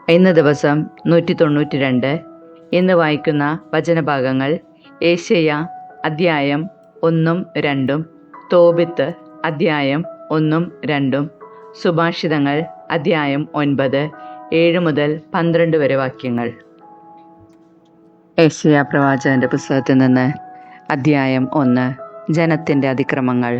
ഇന്ന് ദിവസം 192. ഇന്ന് വായിക്കുന്ന വചനഭാഗങ്ങൾ ഏശയ്യ അദ്ധ്യായം 1-2, തോബിത്ത് അദ്ധ്യായം 1-2, സുഭാഷിതങ്ങൾ അദ്ധ്യായം 9, 7-12 വരെ വാക്യങ്ങൾ. ഏശയ്യ പ്രവാചകന്റെ പുസ്തകത്തിൽ നിന്ന് അദ്ധ്യായം 1. ജനത്തിൻ്റെ അതിക്രമങ്ങൾ.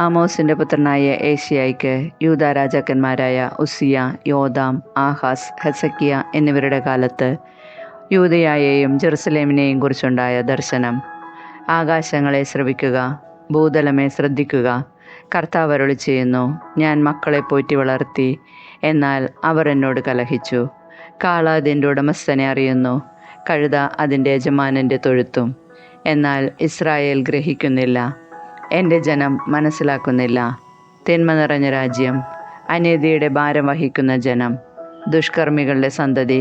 ആമോസിൻ്റെ പുത്രനായ ഏശയ്യായ്ക്ക് യൂദാ രാജാക്കന്മാരായ ഉസ്സിയ, യോഥാം, ആഹാസ്, ഹെസക്കിയ എന്നിവരുടെ കാലത്ത് യൂദയായെയും ജെറുസലേമിനെയും കുറിച്ചുണ്ടായ ദർശനം. ആകാശങ്ങളെ ശ്രവിക്കുക, ഭൂതലമേ ശ്രദ്ധിക്കുക. കർത്താവ് അരുളി ചെയ്യുന്നു, ഞാൻ മക്കളെ പോറ്റി വളർത്തി, എന്നാൽ അവർ എന്നോട് കലഹിച്ചു. കാള അതിൻ്റെ ഉടമസ്ഥനെ അറിയുന്നു, കഴുത അതിൻ്റെ യജമാനൻ്റെ തൊഴുത്തും. എന്നാൽ ഇസ്രായേൽ ഗ്രഹിക്കുന്നില്ല, എൻ്റെ ജനം മനസ്സിലാക്കുന്നില്ല. തിന്മ നിറഞ്ഞ രാജ്യം, അനീതിയുടെ ഭാരം വഹിക്കുന്ന ജനം, ദുഷ്കർമ്മികളുടെ സന്തതി,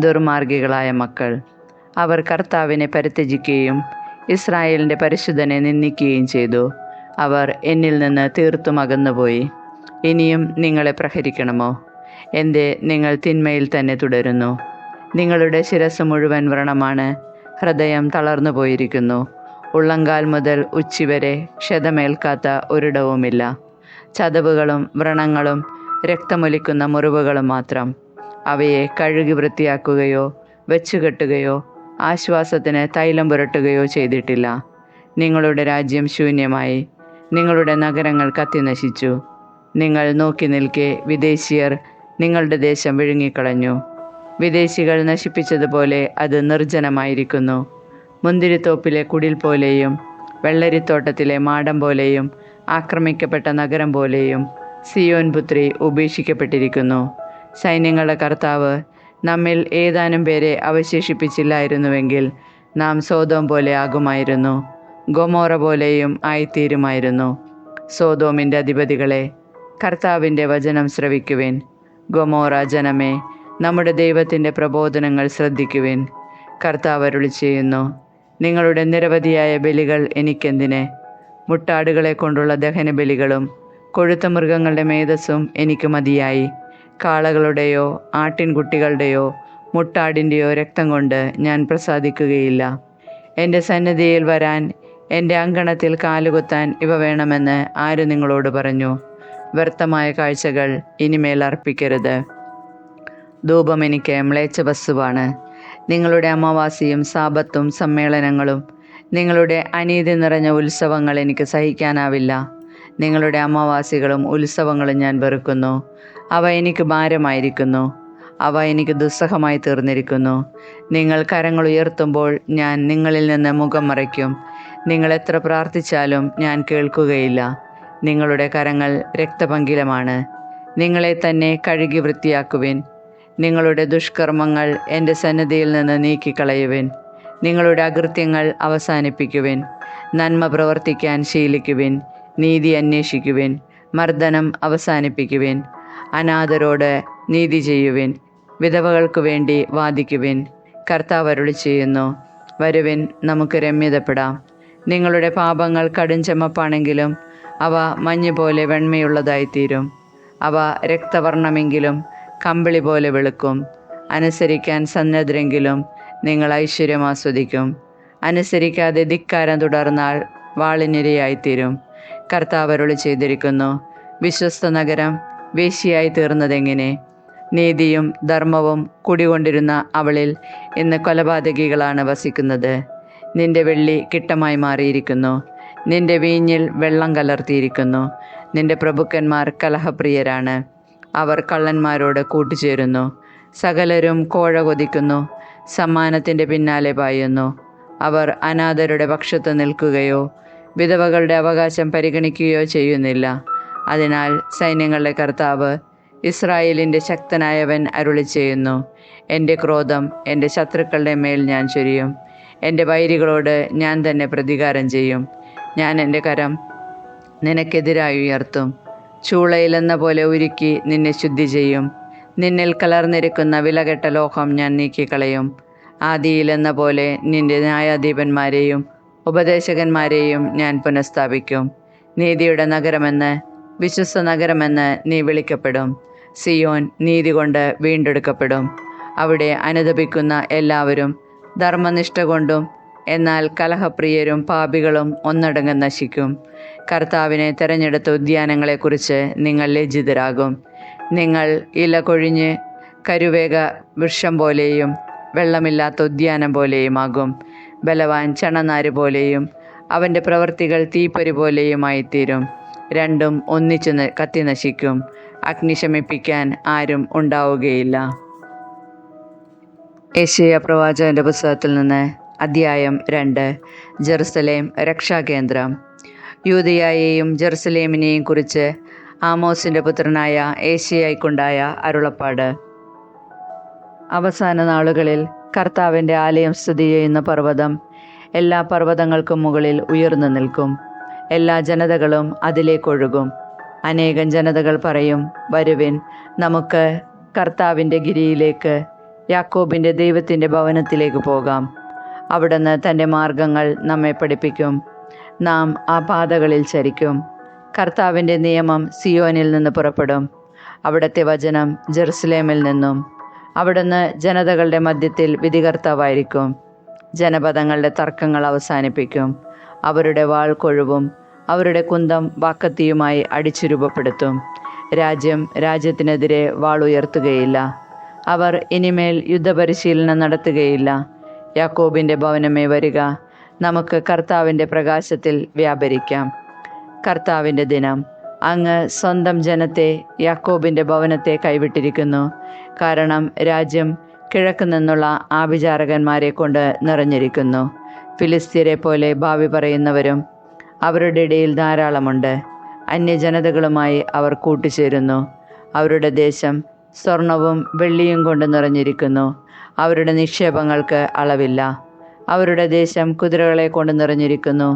ദുർമാർഗികളായ മക്കൾ. അവർ കർത്താവിനെ പരിത്യജിക്കുകയും ഇസ്രായേലിൻ്റെ പരിശുദ്ധനെ നിന്ദിക്കുകയും ചെയ്തു. അവർ എന്നിൽ നിന്ന് തീർത്തും അകന്നുപോയി. ഇനിയും നിങ്ങളെ പ്രഹരിക്കണമോ? എന്തേ നിങ്ങൾ തിന്മയിൽ തന്നെ തുടരുന്നു? നിങ്ങളുടെ ശിരസ് മുഴുവൻ വ്രണമാണ്, ഹൃദയം തളർന്നു പോയിരിക്കുന്നു. ഉള്ളങ്കാൽ മുതൽ ഉച്ചിവരെ ക്ഷതമേൽക്കാത്ത ഒരിടവുമില്ല. ചതവുകളും വ്രണങ്ങളും രക്തമൊലിക്കുന്ന മുറിവുകളും മാത്രം. അവയെ കഴുകി വൃത്തിയാക്കുകയോ വെച്ചുകെട്ടുകയോ ആശ്വാസത്തിന് തൈലം പുരട്ടുകയോ ചെയ്തിട്ടില്ല. നിങ്ങളുടെ രാജ്യം ശൂന്യമായി, നിങ്ങളുടെ നഗരങ്ങൾ കത്തിനശിച്ചു. നിങ്ങൾ നോക്കി നിൽക്കെ വിദേശീയർ നിങ്ങളുടെ ദേശം വിഴുങ്ങിക്കളഞ്ഞു. വിദേശികൾ നശിപ്പിച്ചതുപോലെ അത് നിർജ്ജനമായിരിക്കുന്നു. മുന്തിരിത്തോപ്പിലെ കുടിൽ പോലെയും വെള്ളരിത്തോട്ടത്തിലെ മാടം പോലെയും ആക്രമിക്കപ്പെട്ട നഗരം പോലെയും സിയോൻ പുത്രി ഉപേക്ഷിക്കപ്പെട്ടിരിക്കുന്നു. സൈന്യങ്ങളുടെ കർത്താവ് നമ്മിൽ ഏതാനും പേരെ അവശേഷിപ്പിച്ചില്ലായിരുന്നുവെങ്കിൽ നാം സോദോം പോലെ ആകുമായിരുന്നു, ഗൊമോറ പോലെയും ആയിത്തീരുമായിരുന്നു. സോദോമിൻ്റെ അധിപതികളെ, കർത്താവിൻ്റെ വചനം ശ്രവിക്കുവിൻ. ഗൊമോറ ജനമേ, നമ്മുടെ ദൈവത്തിൻ്റെ പ്രബോധനങ്ങൾ ശ്രദ്ധിക്കുവിൻ. കർത്താവ് അരുളി ചെയ്യുന്നു, നിങ്ങളുടെ നിരവധിയായ ബലികൾ എനിക്കെന്തിന്? മുട്ടാടുകളെ കൊണ്ടുള്ള ദഹനബലികളും കൊഴുത്ത മൃഗങ്ങളുടെ മേധസ്സും എനിക്ക് മതിയായി. കാളകളുടെയോ ആട്ടിൻകുട്ടികളുടെയോ മുട്ടാടിൻ്റെയോ രക്തം കൊണ്ട് ഞാൻ പ്രസാദിക്കുകയില്ല. എൻ്റെ സന്നിധിയിൽ വരാൻ, എൻ്റെ അങ്കണത്തിൽ കാലുകുത്താൻ ഇവ വേണമെന്ന് ആര് നിങ്ങളോട് പറഞ്ഞു? വ്യർത്ഥമായ കാഴ്ചകൾ ഇനിമേൽ അർപ്പിക്കരുത്. ധൂപം എനിക്ക് മ്ലേച്ഛ വസ്തുവാണ്. നിങ്ങളുടെ അമാവാസിയും സാപത്തും സമ്മേളനങ്ങളും നിങ്ങളുടെ അനീതി നിറഞ്ഞ ഉത്സവങ്ങൾ എനിക്ക് സഹിക്കാനാവില്ല. നിങ്ങളുടെ അമാവാസികളും ഉത്സവങ്ങളും ഞാൻ വെറുക്കുന്നു. അവ എനിക്ക് ഭാരമായിരിക്കുന്നു, അവ എനിക്ക് ദുസ്സഹമായി തീർന്നിരിക്കുന്നു. നിങ്ങൾ കരങ്ങൾ ഉയർത്തുമ്പോൾ ഞാൻ നിങ്ങളിൽ നിന്ന് മുഖം മറയ്ക്കും. നിങ്ങൾ എത്ര പ്രാർത്ഥിച്ചാലും ഞാൻ കേൾക്കുകയില്ല. നിങ്ങളുടെ കരങ്ങൾ രക്തപങ്കിലമാണ്. നിങ്ങളെ തന്നെ കഴുകി വൃത്തിയാക്കുവിൻ. നിങ്ങളുടെ ദുഷ്കർമ്മങ്ങൾ എൻ്റെ സന്നിധിയിൽ നിന്ന് നീക്കിക്കളയുവിൻ. നിങ്ങളുടെ അകൃത്യങ്ങൾ അവസാനിപ്പിക്കുവിൻ. നന്മ പ്രവർത്തിക്കാൻ ശീലിക്കുവിൻ. നീതി അന്വേഷിക്കുവിൻ. മർദ്ദനം അവസാനിപ്പിക്കുവിൻ. അനാഥരോട് നീതി ചെയ്യുവിൻ. വിധവകൾക്കു വേണ്ടി വാദിക്കുവിൻ. കർത്താവ് അരുളി ചെയ്യുന്നു, വരുവിൻ, നമുക്ക് രമ്യതപ്പെടാം. നിങ്ങളുടെ പാപങ്ങൾ കടും ചുമപ്പാണെങ്കിലും അവ മഞ്ഞുപോലെ വെണ്മയുള്ളതായിത്തീരും. അവ രക്തവർണ്ണമെങ്കിലും കമ്പിളി പോലെ വെളുക്കും. അനുസരിക്കാൻ സന്നദ്ധരെങ്കിലും നിങ്ങൾ ഐശ്വര്യം ആസ്വദിക്കും. അനുസരിക്കാതെ ധിക്കാരം തുടർന്നാൽ വാളിനിരയായിത്തീരും. കർത്താവ് അരുളി ചെയ്തിരിക്കുന്നു, വിശ്വസ്ത നഗരം വേശ്യയായി തീർന്നതെങ്ങനെ? നീതിയും ധർമ്മവും കുടികൊണ്ടിരുന്ന അവളിൽ ഇന്ന് കൊലപാതകികളാണ് വസിക്കുന്നത്. നിന്റെ വെള്ളി കിട്ടമായി മാറിയിരിക്കുന്നു, നിന്റെ വീഞ്ഞിൽ വെള്ളം കലർത്തിയിരിക്കുന്നു. നിന്റെ പ്രഭുക്കന്മാർ കലഹപ്രിയരാണ്, അവർ കള്ളന്മാരോട് കൂട്ടുചേരുന്നു. സകലരും കോഴ കൊതിക്കുന്നു, സമ്മാനത്തിൻ്റെ പിന്നാലെ പായുന്നു. അവർ അനാഥരുടെ പക്ഷത്ത് നിൽക്കുകയോ വിധവകളുടെ അവകാശം പരിഗണിക്കുകയോ ചെയ്യുന്നില്ല. അതിനാൽ സൈന്യങ്ങളുടെ കർത്താവ്, ഇസ്രായേലിൻ്റെ ശക്തനായവൻ അരുളി ചെയ്യുന്നു, എൻ്റെ ക്രോധം എൻ്റെ ശത്രുക്കളുടെ മേൽ ഞാൻ ചൊരിയും. എൻ്റെ വൈരികളോട് ഞാൻ തന്നെ പ്രതികാരം ചെയ്യും. ഞാൻ എൻ്റെ കരം നിനക്കെതിരായി ഉയർത്തും. ചൂളയിലെന്ന പോലെ ഉരുക്കി നിന്നെ ശുദ്ധി ചെയ്യും. നിന്നിൽ കലർന്നിരിക്കുന്ന വിലകെട്ട ലോഹം ഞാൻ നീക്കിക്കളയും. ആദിയിലെന്ന പോലെ നിന്റെ ന്യായാധിപന്മാരെയും ഉപദേശകന്മാരെയും ഞാൻ പുനഃസ്ഥാപിക്കും. നീതിയുടെ നഗരമെന്ന്, വിശ്വസ്ത നഗരമെന്ന് നീ വിളിക്കപ്പെടും. സിയോൻ നീതി കൊണ്ട് വീണ്ടെടുക്കപ്പെടും. അവിടെ അനുതപിക്കുന്ന എല്ലാവരും ധർമ്മനിഷ്ഠ കൊണ്ടും എന്നാൽ കലഹപ്രിയരും പാപികളും ഒന്നടങ്കം നശിക്കും. കർത്താവിനെ തെരഞ്ഞെടുത്ത ഉദ്യാനങ്ങളെക്കുറിച്ച് നിങ്ങൾ ലജ്ജിതരാകും. നിങ്ങൾ ഇല കൊഴിഞ്ഞ് കരുവേഗ വൃക്ഷം പോലെയും വെള്ളമില്ലാത്ത ഉദ്യാനം പോലെയുമാകും. ബലവാൻ ചണനാര് പോലെയും അവൻ്റെ പ്രവൃത്തികൾ തീപ്പൊരി പോലെയുമായിത്തീരും. രണ്ടും ഒന്നിച്ചു കത്തി നശിക്കും. അഗ്നി ശമിപ്പിക്കാൻ ആരും ഉണ്ടാവുകയില്ല. യെശയ്യാ പ്രവാചകന്റെ പുസ്തകത്തിൽ നിന്ന് അധ്യായം 2. ജെറുസലേം രക്ഷാകേന്ദ്രം. യൂദയായെയും ജെറുസലേമിനെയും കുറിച്ച് ആമോസിൻ്റെ പുത്രനായ യെശയ്യായ്ക്കുണ്ടായ അരുളപ്പാട്. അവസാന നാളുകളിൽ കർത്താവിൻ്റെ ആലയം സ്ഥിതി ചെയ്യുന്ന പർവ്വതം എല്ലാ പർവ്വതങ്ങൾക്കും മുകളിൽ ഉയർന്നു നിൽക്കും. എല്ലാ ജനതകളും അതിലേക്കൊഴുകും. അനേകം ജനതകൾ പറയും, വരുവിൻ, നമുക്ക് കർത്താവിൻ്റെ ഗിരിയിലേക്ക്, യാക്കോബിൻ്റെ ദൈവത്തിൻ്റെ ഭവനത്തിലേക്ക് പോകാം. അവിടുന്ന് തൻ്റെ മാർഗങ്ങൾ നമ്മെ പഠിപ്പിക്കും. നാം ആ പാതകളിൽ ചരിക്കും. കർത്താവിൻ്റെ നിയമം സിയോനിൽ നിന്ന് പുറപ്പെടും. അവിടുത്തെ വചനം ജെറുസലേമിൽ നിന്നും. അവിടുന്ന് ജനതകളുടെ മധ്യത്തിൽ വിധികർത്താവായിരിക്കും. ജനപദങ്ങളുടെ തർക്കങ്ങൾ അവസാനിപ്പിക്കും. അവരുടെ വാൾ കൊഴുവും അവരുടെ കുന്തം വാക്കത്തിയുമായി അടിച്ചു രൂപപ്പെടുത്തും. രാജ്യം രാജ്യത്തിനെതിരെ വാളുയർത്തുകയില്ല. അവർ ഇനിമേൽ യുദ്ധപരിശീലനം നടത്തുകയില്ല. യാക്കോബിൻ്റെ ഭവനമേ വരിക, നമുക്ക് കർത്താവിൻ്റെ പ്രകാശത്തിൽ വ്യാപരിക്കാം. കർത്താവിൻ്റെ ദിനം. അങ്ങ് സ്വന്തം ജനത്തെ, യാക്കോബിൻ്റെ ഭവനത്തെ കൈവിട്ടിരിക്കുന്നു. കാരണം രാജ്യം കിഴക്ക് നിന്നുള്ള ആഭിചാരകന്മാരെ കൊണ്ട് നിറഞ്ഞിരിക്കുന്നു. ഫിലിസ്ത്യരെ പോലെ ഭാവി പറയുന്നവരും അവരുടെ ഇടയിൽ ധാരാളമുണ്ട്. അന്യജനതകളുമായി അവർ കൂട്ടുചേരുന്നു. അവരുടെ ദേശം സ്വർണവും വെള്ളിയും കൊണ്ട് നിറഞ്ഞിരിക്കുന്നു. അവരുടെ നിക്ഷേപങ്ങൾക്ക് അളവില്ല. അവരുടെ ദേശം കുതിരകളെ കൊണ്ട് നിറഞ്ഞിരിക്കുന്നു.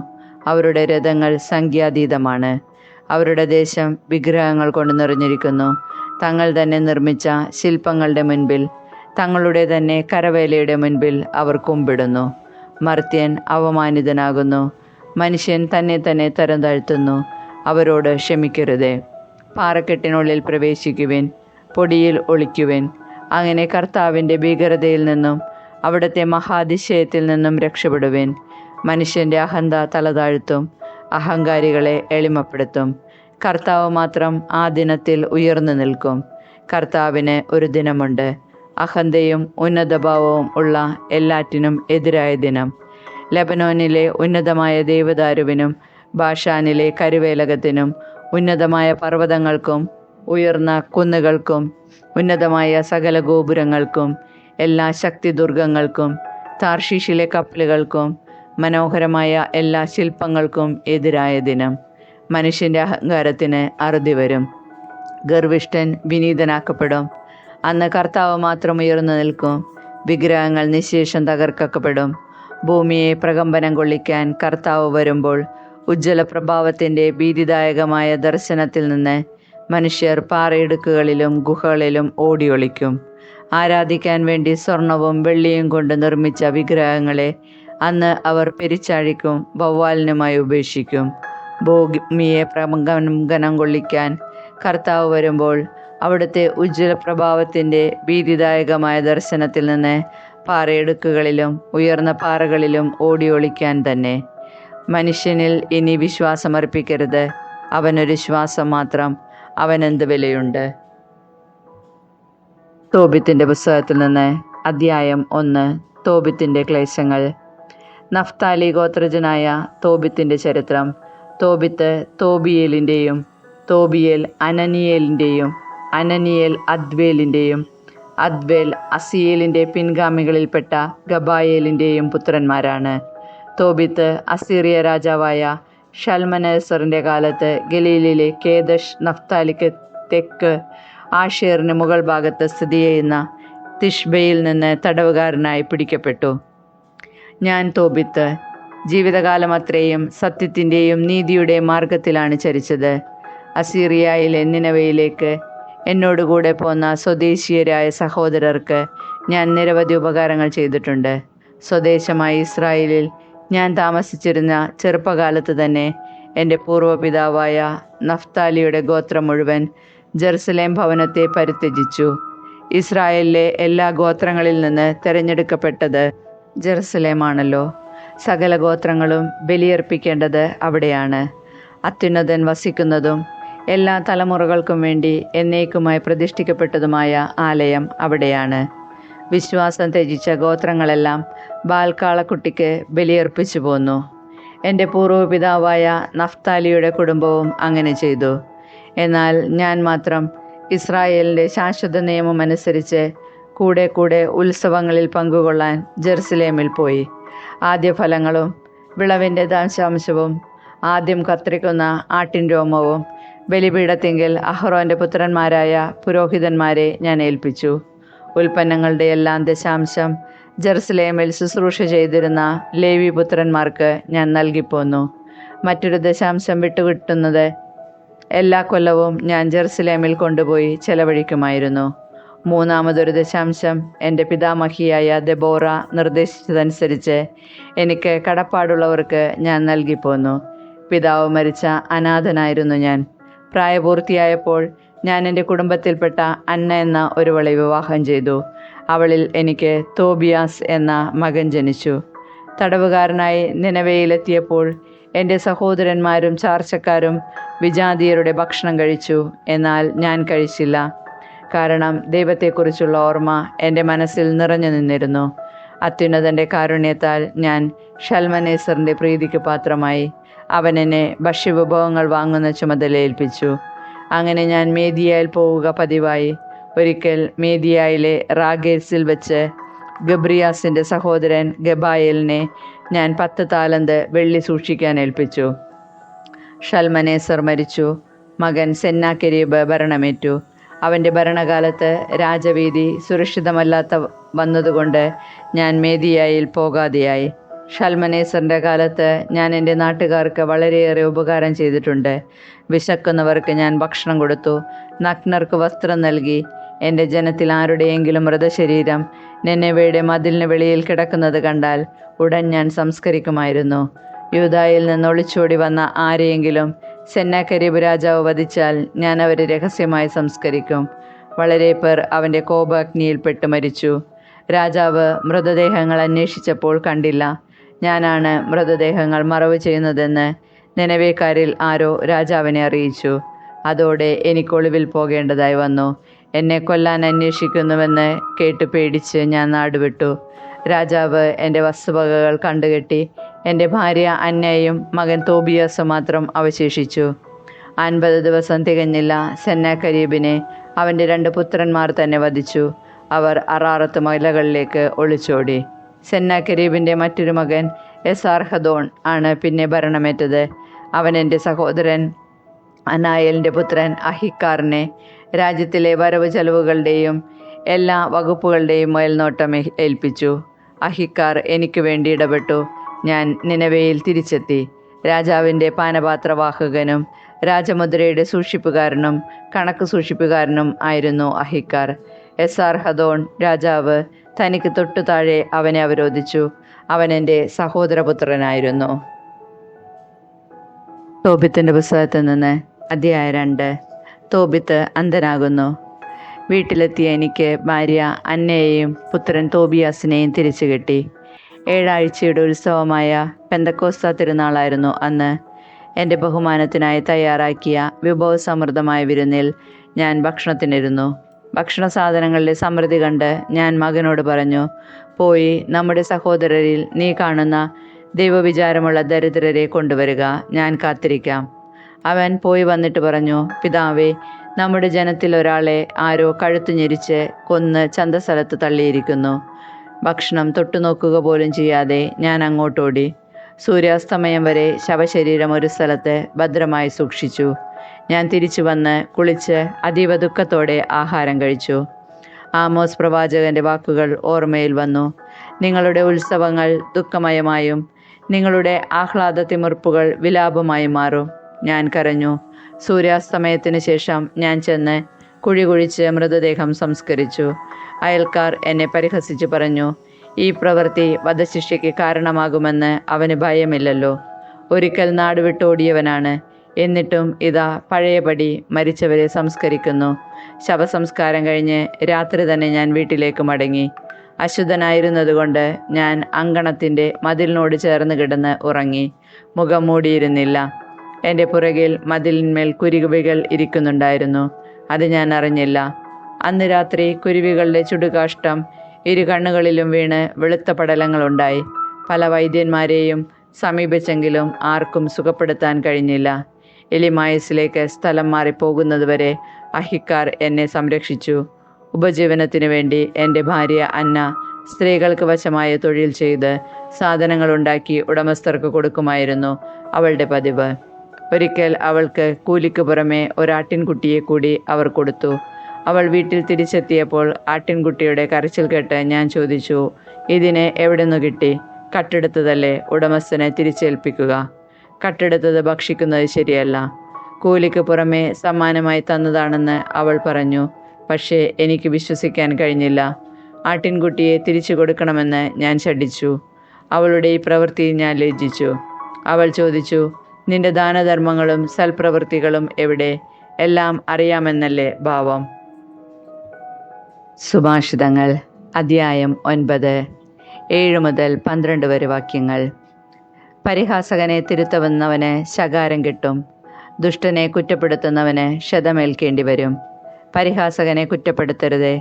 അവരുടെ രഥങ്ങൾ സംഖ്യാതീതമാണ്. അവരുടെ ദേശം വിഗ്രഹങ്ങൾ കൊണ്ട് നിറഞ്ഞിരിക്കുന്നു. തങ്ങൾ തന്നെ നിർമ്മിച്ച ശില്പങ്ങളുടെ മുൻപിൽ, തങ്ങളുടെ തന്നെ കരവേലയുടെ മുൻപിൽ അവർ കുമ്പിടുന്നു. മർത്യൻ അവമാനിതനാകുന്നു. മനുഷ്യൻ തന്നെ തന്നെ തരം താഴ്ത്തുന്നു. അവരോട് ക്ഷമിക്കരുതേ. പാറക്കെട്ടിനുള്ളിൽ പ്രവേശിക്കുവിൻ, പൊടിയിൽ ഒളിക്കുവിൻ. അങ്ങനെ കർത്താവിൻ്റെ ഭീകരതയിൽ നിന്നും അവിടുത്തെ മഹാതിശയത്തിൽ നിന്നും രക്ഷപ്പെടുവിൻ. മനുഷ്യൻ്റെ അഹന്ത തലതാഴ്ത്തും, അഹങ്കാരികളെ എളിമപ്പെടുത്തും. കർത്താവ് മാത്രം ആ ദിനത്തിൽ ഉയർന്നു നിൽക്കും. കർത്താവിന് ഒരു ദിനമുണ്ട്, അഹന്തയും ഉന്നതഭാവവും ഉള്ള എല്ലാറ്റിനും എതിരായ ദിനം. ലെബനോനിലെ ഉന്നതമായ ദേവദാരുവിനും ബാഷാനിലെ കരുവേലകത്തിനും ഉന്നതമായ പർവ്വതങ്ങൾക്കും ഉയർന്ന കുന്നുകൾക്കും ഉന്നതമായ സകല ഗോപുരങ്ങൾക്കും എല്ലാ ശക്തിദുർഗങ്ങൾക്കും താർഷീഷിലെ കപ്പലുകൾക്കും മനോഹരമായ എല്ലാ ശില്പങ്ങൾക്കും എതിരായ ദിനം. മനുഷ്യൻ്റെ അഹങ്കാരത്തിന് അറുതി വരും. ഗർവിഷ്ഠൻ വിനീതനാക്കപ്പെടും. അന്ന് കർത്താവ് മാത്രം ഉയർന്നു നിൽക്കും. വിഗ്രഹങ്ങൾ നിശേഷം തകർക്കപ്പെടും. ഭൂമിയെ പ്രകമ്പനം കൊള്ളിക്കാൻ കർത്താവ് വരുമ്പോൾ ഉജ്ജ്വല പ്രഭാവത്തിൻ്റെ ഭീതിദായകമായ ദർശനത്തിൽ നിന്ന് മനുഷ്യർ പാറയിടുക്കുകളിലും ഗുഹകളിലും ഓടിയൊളിക്കും. ആരാധിക്കാൻ വേണ്ടി സ്വർണവും വെള്ളിയും കൊണ്ട് നിർമ്മിച്ച വിഗ്രഹങ്ങളെ അന്ന് അവർ പെരിച്ചാഴിക്കും വവ്വാലിനുമായി ഉപേക്ഷിക്കും. ഭൂമിയെ പ്രകമ്പനം കൊള്ളിക്കാൻ കർത്താവ് വരുമ്പോൾ അവിടുത്തെ ഉജ്ജ്വല പ്രഭാവത്തിൻ്റെ ഭീതിദായകമായ ദർശനത്തിൽ നിന്ന് പാറയിടുക്കുകളിലും ഉയർന്ന പാറകളിലും ഓടിയൊളിക്കാൻ തന്നെ. മനുഷ്യനിൽ ഇനി വിശ്വാസമർപ്പിക്കരുത്. അവനൊരു ശ്വാസം മാത്രം. അവനെന്ത് വിലയുണ്ട്? തോബിത്തിൻ്റെ പുസ്തകത്തിൽ നിന്ന് അധ്യായം 1. തോബിത്തിൻ്റെ ക്ലേശങ്ങൾ. നഫ്താലി ഗോത്രജനായ തോബിത്തിൻ്റെ ചരിത്രം. തോബിത്ത് തോബിയേലിൻ്റെയും തോബിയേൽ അനനിയേലിൻ്റെയും അനനിയേൽ അദ്വേലിൻ്റെയും അദ്വേൽ അസിയേലിൻ്റെ പിൻഗാമികളിൽപ്പെട്ട ഗബായേലിൻ്റെയും പുത്രന്മാരാണ്. തോബിത്ത് അസീറിയ രാജാവായ ഷൽമനേസറിൻ്റെ കാലത്ത് ഗലീലിലെ കേദഷ് നഫ്താലിക്ക് തെക്ക് ആഷേറിന് മുകൾ ഭാഗത്ത് സ്ഥിതി ചെയ്യുന്ന തിഷ്ബയിൽ നിന്ന് തടവുകാരനായി പിടിക്കപ്പെട്ടു. ഞാൻ തോബിത്ത് ജീവിതകാലം അത്രയും സത്യത്തിൻ്റെയും നീതിയുടെയും മാർഗത്തിലാണ് ചരിച്ചത്. അസീറിയയിലെ നിനവയിലേക്ക് എന്നോടുകൂടെ പോന്ന സ്വദേശീയരായ സഹോദരർക്ക് ഞാൻ നിരവധി ഉപകാരങ്ങൾ ചെയ്തിട്ടുണ്ട്. സ്വദേശമായ ഇസ്രായേലിൽ ഞാൻ താമസിച്ചിരുന്ന ചെറുപ്പകാലത്ത് തന്നെ എൻ്റെ പൂർവ്വപിതാവായ നഫ്താലിയുടെ ഗോത്രം മുഴുവൻ ജെറുസലേം ഭവനത്തെ പരിത്യജിച്ചു. ഇസ്രായേലിലെ എല്ലാ ഗോത്രങ്ങളിൽ നിന്ന് തിരഞ്ഞെടുക്കപ്പെട്ടത് ജെറുസലേമാണല്ലോ. സകല ഗോത്രങ്ങളും ബലിയർപ്പിക്കേണ്ടത് അവിടെയാണ്. അത്യുന്നതൻ വസിക്കുന്നതും എല്ലാ തലമുറകൾക്കും വേണ്ടി എന്നേക്കുമായി പ്രതിഷ്ഠിക്കപ്പെട്ടതുമായ ആലയം അവിടെയാണ്. വിശ്വാസം ത്യജിച്ച ഗോത്രങ്ങളെല്ലാം ബാൽക്കാളക്കുട്ടിക്ക് ബലിയർപ്പിച്ചു പോന്നു. എൻ്റെ പൂർവ്വപിതാവായ നഫ്താലിയുടെ കുടുംബവും അങ്ങനെ ചെയ്തു. എന്നാൽ ഞാൻ മാത്രം ഇസ്രായേലിൻ്റെ ശാശ്വത നിയമം അനുസരിച്ച് കൂടെ കൂടെ ഉത്സവങ്ങളിൽ പങ്കുകൊള്ളാൻ ജെറുസലേമിൽ പോയി. ആദ്യഫലങ്ങളും വിളവിൻ്റെ ദശാംശവും ആദ്യം കത്രിക്കുന്ന ആട്ടിൻ രോമവും ബലിപീഠത്തിങ്കിൽ അഹ്റോൻ്റെ പുത്രന്മാരായ പുരോഹിതന്മാരെ ഞാൻ ഏൽപ്പിച്ചു. ഉൽപ്പന്നങ്ങളുടെ എല്ലാം ദശാംശം ജെറുസലേമിൽ ശുശ്രൂഷ ചെയ്തിരുന്ന ലേവി പുത്രന്മാർക്ക് ഞാൻ നൽകിപ്പോന്നു. മറ്റൊരു ദശാംശം വിട്ടുകിട്ടുന്നത് എല്ലാ കൊല്ലവും ഞാൻ ജെറുസലേമിൽ കൊണ്ടുപോയി ചെലവഴിക്കുമായിരുന്നു. മൂന്നാമതൊരു ദശാംശം എൻ്റെ പിതാമഹിയായ ദെബോറ നിർദ്ദേശിച്ചതനുസരിച്ച് എനിക്ക് കടപ്പാടുള്ളവർക്ക് ഞാൻ നൽകിപ്പോന്നു. പിതാവ് മരിച്ച അനാഥനായിരുന്നു ഞാൻ. പ്രായപൂർത്തിയായപ്പോൾ ഞാൻ എൻ്റെ കുടുംബത്തിൽപ്പെട്ട അന്ന എന്ന ഒരുവളെ വിവാഹം ചെയ്തു. അവളിൽ എനിക്ക് തോബിയാസ് എന്ന മകൻ ജനിച്ചു. തടവുകാരനായി നിനവയിലെത്തിയപ്പോൾ എൻ്റെ സഹോദരന്മാരും ചാർച്ചക്കാരും വിജാതീയരുടെ ഭക്ഷണം കഴിച്ചു. എന്നാൽ ഞാൻ കഴിച്ചില്ല. കാരണം ദൈവത്തെക്കുറിച്ചുള്ള ഓർമ്മ എൻ്റെ മനസ്സിൽ നിറഞ്ഞു നിന്നിരുന്നു. അത്യുന്നതൻ്റെ കാരുണ്യത്താൽ ഞാൻ ഷൽമനേസറിൻ്റെ പ്രീതിക്ക് പാത്രമായി. അവൻ എന്നെ ഭക്ഷ്യവിഭവങ്ങൾ വാങ്ങുന്ന ചുമതല ഏൽപ്പിച്ചു. അങ്ങനെ ഞാൻ മേദിയയിൽ പോവുക പതിവായി. ഒരിക്കൽ മേദിയയിലെ റാഗേസിൽ വെച്ച് ഗബ്രിയാസിൻ്റെ സഹോദരൻ ഗബായേലിനെ ഞാൻ 10 താലന്ത് വെള്ളി സൂക്ഷിക്കാൻ ഏൽപ്പിച്ചു. ഷൽമനേസർ മരിച്ചു. മകൻ സെന്നാകെരീബ് ഭരണമേറ്റു. അവൻ്റെ ഭരണകാലത്ത് രാജവീതി സുരക്ഷിതമല്ലാത്ത വന്നതുകൊണ്ട് ഞാൻ മേദിയയിൽ പോകാതെയായി. ഷൽമനേസറിൻ്റെ കാലത്ത് ഞാൻ എൻ്റെ നാട്ടുകാർക്ക് വളരെയേറെ ഉപകാരം ചെയ്തിട്ടുണ്ട്. വിശക്കുന്നവർക്ക് ഞാൻ ഭക്ഷണം കൊടുത്തു, നഗ്നർക്ക് വസ്ത്രം നൽകി. എൻ്റെ ജനത്തിൽ ആരുടെയെങ്കിലും മൃതശരീരം നിനവയുടെ മതിലിന് വെളിയിൽ കിടക്കുന്നത് കണ്ടാൽ ഉടൻ ഞാൻ സംസ്കരിക്കുമായിരുന്നു. യൂദായിൽ നിന്ന് ഒളിച്ചോടി വന്ന ആരെയെങ്കിലും സെന്നാകെരീബ് രാജാവ് വധിച്ചാൽ ഞാൻ അവരെ രഹസ്യമായി സംസ്കരിക്കും. വളരെ പേർ അവൻ്റെ കോപാഗ്നിയിൽപ്പെട്ട് മരിച്ചു. രാജാവ് മൃതദേഹങ്ങൾ അന്വേഷിച്ചപ്പോൾ കണ്ടില്ല. ഞാനാണ് മൃതദേഹങ്ങൾ മറവ് ചെയ്യുന്നതെന്ന് നിനവേക്കാരിൽ ആരോ രാജാവിനെ അറിയിച്ചു. അതോടെ എനിക്ക് ഒളിവിൽ പോകേണ്ടതായി വന്നു. എന്നെ കൊല്ലാൻ അന്വേഷിക്കുന്നുവെന്ന് കേട്ട് പേടിച്ച് ഞാൻ നാടുവിട്ടു. രാജാവ് എൻ്റെ വസ്തുവകകൾ കണ്ടുകെട്ടി. എൻ്റെ ഭാര്യ അന്നയും മകൻ തോബിയാസും മാത്രം അവശേഷിച്ചു. 50 ദിവസം തികഞ്ഞില്ല, സെന്നാകെരീബിനെ അവൻ്റെ 2 പുത്രന്മാർ തന്നെ വധിച്ചു. അവർ അറാറത്ത് മലകളിലേക്ക് ഒളിച്ചോടി. സെന്നാകെരീബിൻ്റെ മറ്റൊരു മകൻ എസാർഹദോൺ ആണ് പിന്നെ ഭരണമേറ്റത്. അവൻ എൻ്റെ സഹോദരൻ അനായേലിൻ്റെ പുത്രൻ അഹിക്കാറിനെ രാജ്യത്തിലെ വരവ് ചെലവുകളുടെയും എല്ലാ വകുപ്പുകളുടെയും മേൽനോട്ടം ഏൽപ്പിച്ചു. അഹിക്കാർ എനിക്ക് വേണ്ടി ഇടപെട്ടു. ഞാൻ നിനവയിൽ തിരിച്ചെത്തി. രാജാവിൻ്റെ പാനപാത്രവാഹകനും രാജമുദ്രയുടെ സൂക്ഷിപ്പുകാരനും കണക്ക് സൂക്ഷിപ്പുകാരനും ആയിരുന്നു അഹിക്കാർ. എസാർഹദോൺ രാജാവ് തനിക്ക് തൊട്ടു താഴെ അവനെ അവരോധിച്ചു. അവൻ എൻ്റെ സഹോദരപുത്രനായിരുന്നു. തോബിത്തിൻ്റെ പുസ്തകത്തിൽ നിന്ന് അധ്യായം 2. തോബിത്ത് അന്ധനാകുന്നു. വീട്ടിലെത്തിയ എനിക്ക് ഭാര്യ അന്നയെയും പുത്രൻ തോബിയാസിനെയും തിരിച്ചു കിട്ടി. 7 ആഴ്ചയുടെ ഉത്സവമായ പെന്തക്കോസ്ത തിരുനാളായിരുന്നു അന്ന്. എൻ്റെ ബഹുമാനത്തിനായി തയ്യാറാക്കിയ വിഭവസമൃദ്ധമായ വിരുന്നിൽ ഞാൻ ഭക്ഷണത്തിനിരുന്നു. ഭക്ഷണ സാധനങ്ങളുടെ സമൃദ്ധി കണ്ട് ഞാൻ മകനോട് പറഞ്ഞു, പോയി നമ്മുടെ സഹോദരരിൽ നീ കാണുന്ന ദൈവവിചാരമുള്ള ദരിദ്രരെ കൊണ്ടുവരിക, ഞാൻ കാത്തിരിക്കാം. അവൻ പോയി വന്നിട്ട് പറഞ്ഞു, പിതാവേ, നമ്മുടെ ജനത്തിൽ ഒരാളെ ആരോ കഴുത്തു ഞെരിച്ച് കൊന്ന് ചന്തസ്ഥലത്ത് തള്ളിയിരിക്കുന്നു. ഭക്ഷണം തൊട്ടുനോക്കുക പോലും ചെയ്യാതെ ഞാൻ അങ്ങോട്ടോടി. സൂര്യാസ്തമയം വരെ ശവശരീരം ഒരു സ്ഥലത്ത് ഭദ്രമായി സൂക്ഷിച്ചു. ഞാൻ തിരിച്ചു വന്ന് കുളിച്ച് അതീവ ദുഃഖത്തോടെ ആഹാരം കഴിച്ചു. ആമോസ് പ്രവാചകന്റെ വാക്കുകൾ ഓർമ്മയിൽ വന്നു. നിങ്ങളുടെ ഉത്സവങ്ങൾ ദുഃഖമയമായും നിങ്ങളുടെ ആഹ്ലാദത്തിമിർപ്പുകൾ വിലാപമായും മാറും. ഞാൻ കരഞ്ഞു. സൂര്യാസ്തമയത്തിന് ശേഷം ഞാൻ ചെന്ന് കുഴി കുഴിച്ച് മൃതദേഹം സംസ്കരിച്ചു. അയൽക്കാർ എന്നെ പരിഹസിച്ച് പറഞ്ഞു, ഈ പ്രവൃത്തി വധശിക്ഷയ്ക്ക് കാരണമാകുമെന്ന് അവന് ഭയമില്ലല്ലോ. ഒരിക്കൽ നാടുവിട്ടോടിയവനാണ്. എന്നിട്ടും ഇതാ പഴയപടി മരിച്ചവരെ സംസ്കരിക്കുന്നു. ശവസംസ്കാരം കഴിഞ്ഞ് രാത്രി തന്നെ ഞാൻ വീട്ടിലേക്ക് മടങ്ങി. അശുദ്ധനായിരുന്നതുകൊണ്ട് ഞാൻ അങ്കണത്തിൻ്റെ മതിലിനോട് ചേർന്ന് കിടന്ന് ഉറങ്ങി. മുഖം മൂടിയിരുന്നില്ല. എൻ്റെ പുറകിൽ മതിലിന്മേൽ കുരുവികൾ ഇരിക്കുന്നുണ്ടായിരുന്നു. അത് ഞാൻ അറിഞ്ഞില്ല. അന്ന് രാത്രി കുരുവികളുടെ ചുടുകാഷ്ടം ഇരു കണ്ണുകളിലും വീണ് വെളുത്ത പടലങ്ങളുണ്ടായി. പല വൈദ്യന്മാരെയും സമീപിച്ചെങ്കിലും ആർക്കും സുഖപ്പെടുത്താൻ കഴിഞ്ഞില്ല. എലിമായസിലേക്ക് സ്ഥലം മാറിപ്പോകുന്നതുവരെ അഹിക്കാർ എന്നെ സംരക്ഷിച്ചു. ഉപജീവനത്തിനു വേണ്ടി എൻ്റെ ഭാര്യ അന്ന സ്ത്രീകൾക്ക് വശമായ തൊഴിൽ ചെയ്ത് സാധനങ്ങളുണ്ടാക്കി ഉടമസ്ഥർക്ക് കൊടുക്കുമായിരുന്നു അവളുടെ പതിവ്. ഒരിക്കൽ അവൾക്ക് കൂലിക്ക് പുറമെ ഒരാട്ടിൻകുട്ടിയെ കൂടി അവർ കൊടുത്തു. അവൾ വീട്ടിൽ തിരിച്ചെത്തിയപ്പോൾ ആട്ടിൻകുട്ടിയുടെ കരച്ചിൽ കേട്ട് ഞാൻ ചോദിച്ചു, ഇതിനെ എവിടെ നിന്ന് കിട്ടി? കട്ടെടുത്തതല്ലേ, ഉടമസ്ഥനെ തിരിച്ചേൽപ്പിക്കുക. കട്ടെടുത്തത് ഭക്ഷിക്കുന്നത് ശരിയല്ല. കൂലിക്ക് പുറമെ സമ്മാനമായി തന്നതാണെന്ന് അവൾ പറഞ്ഞു. പക്ഷേ എനിക്ക് വിശ്വസിക്കാൻ കഴിഞ്ഞില്ല. ആട്ടിൻകുട്ടിയെ തിരിച്ചു കൊടുക്കണമെന്ന് ഞാൻ ശഠിച്ചു. അവളുടെ ഈ പ്രവൃത്തി ഞാൻ ലജ്ജിച്ചു. അവൾ ചോദിച്ചു, നിന്റെ ദാനധർമ്മങ്ങളും സൽപ്രവൃത്തികളും എവിടെ? എല്ലാം അറിയാമെന്നല്ലേ ഭാവം. സുഭാഷിതങ്ങൾ അധ്യായം 9 7 മുതൽ 12 വരെ വാക്യങ്ങൾ. പരിഹാസകനെ തിരുത്തുന്നവന് ശകാരം കിട്ടും. ദുഷ്ടനെ കുറ്റപ്പെടുത്തുന്നവന് ക്ഷതമേൽക്കേണ്ടി വരും. പരിഹാസകനെ കുറ്റപ്പെടുത്തരുതേ,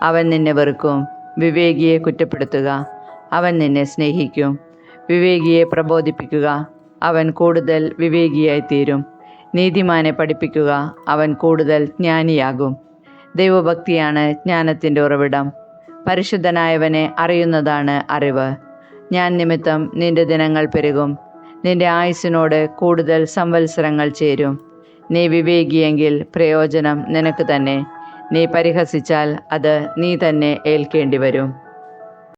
അവൻ നിന്നെ വെറുക്കും. വിവേകിയെ കുറ്റപ്പെടുത്തുക, അവൻ നിന്നെ സ്നേഹിക്കും. വിവേകിയെ പ്രബോധിപ്പിക്കുക, അവൻ കൂടുതൽ വിവേകിയായിത്തീരും. നീതിമാനെ പഠിപ്പിക്കുക, അവൻ കൂടുതൽ ജ്ഞാനിയാകും. ദൈവഭക്തിയാണ് ജ്ഞാനത്തിൻ്റെ ഉറവിടം. പരിശുദ്ധനായവനെ അറിയുന്നതാണ് അറിവ്. ഞാൻ നിമിത്തം നിന്റെ ദിനങ്ങൾ പെരുകും. നിന്റെ ആയുസ്സിനോട് കൂടുതൽ സംവത്സരങ്ങൾ ചേരും. നീ വിവേകിയെങ്കിൽ പ്രയോജനം നിനക്ക് തന്നെ. നീ പരിഹസിച്ചാൽ അത് നീ തന്നെ ഏൽക്കേണ്ടി വരും.